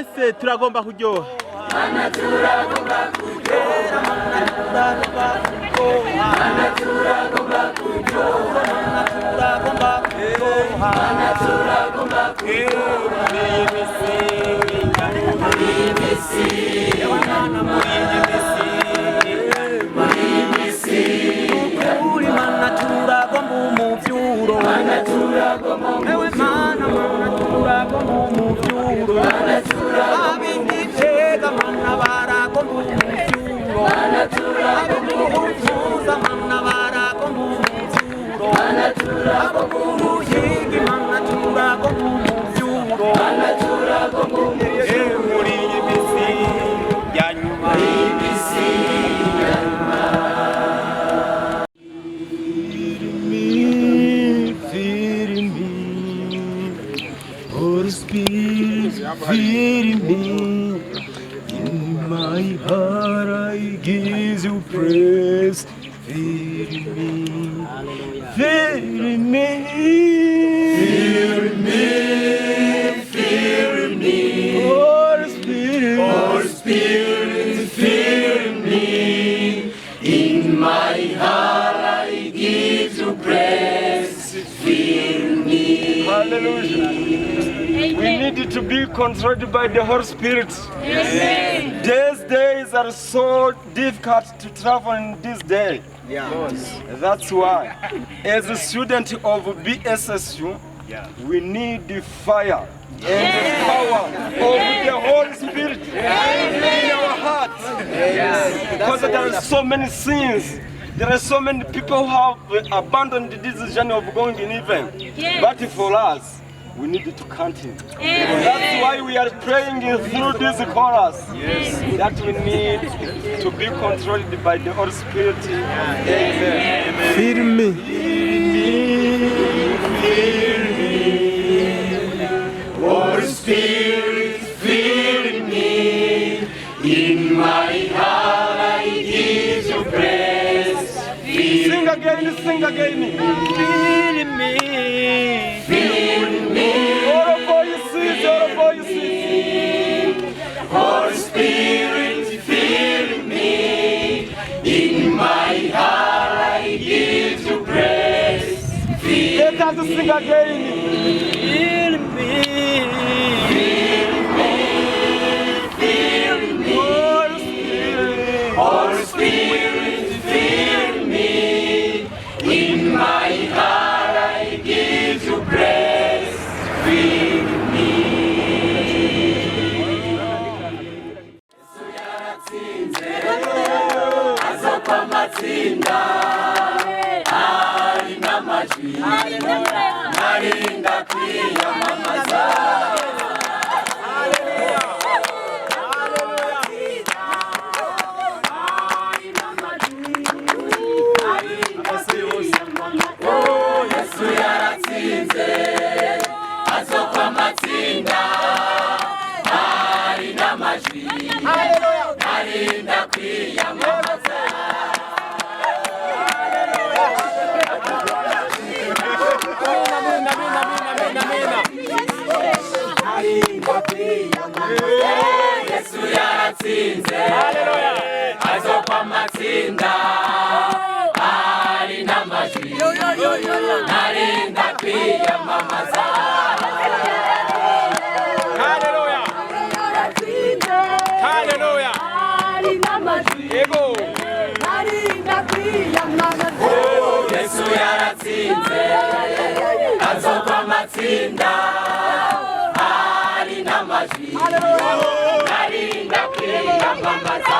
twese turagomba kuryoha. Mana turagomba kuryoha, mana turagomba kuryoha, mana turagomba kuryoha, mana turagomba kuryoha, mana turagomba kuryoha. Muri misi, mana muri misi, uri mana turagomba umuvyuro, mana turagomba ewe mana turagomba umuvyuro, mana turagomba mana baragomba umuvyuro, mana turagomba umuvyuro, mana baragomba umuvyuro, mana turagomba umuvyuro, mana turagomba umuvyuro, mana turagomba umuvyuro. Muri iyi misi ya nyuma, Feed me, Holy Spirit, feed me. My heart I give you praise. Feed me, feed me, feed me, feed me. Holy Spirit, feed me. In my heart I give you praise. Feed me. Hallelujah. We need to be controlled by the Holy Spirit. Yes. These days are so difficult to travel in this day. Yes. That's why, as a student of BSSU, we need the fire and the power of the Holy Spirit in our hearts. Because there are so many sins. There are so many people who have abandoned this journey of going in heaven. But for us, we need to continue. That's why we are praying through this chorus. That we need to be controlled by the Holy Spirit. Amen. Feed me. Holy Spirit, feed me. In my heart I give you praise. Sing again, sing again. Feed me. Feed me. All voices, all voices. Holy Spirit, feed me. In my heart I give you praise. Let us sing again. Feed me. Feed me. Feed me. Holy Spirit, feed me. In my heart I give you praise. Feed me. Azokwa matsinda ari n'amajwi narinda kwiyamamaza. Yesu yaratsinze azokwa matsinda ari n'amajwi narinda kwiyamamaza. Yesu yaratsinze azokwa matsinda ari n'amajwi narinda kwiyamamaza. Hallelujah. Hallelujah. Yego. Yesu yaratsinze azokwa matsinda ari n'amajwi narinda kwiyamamaza.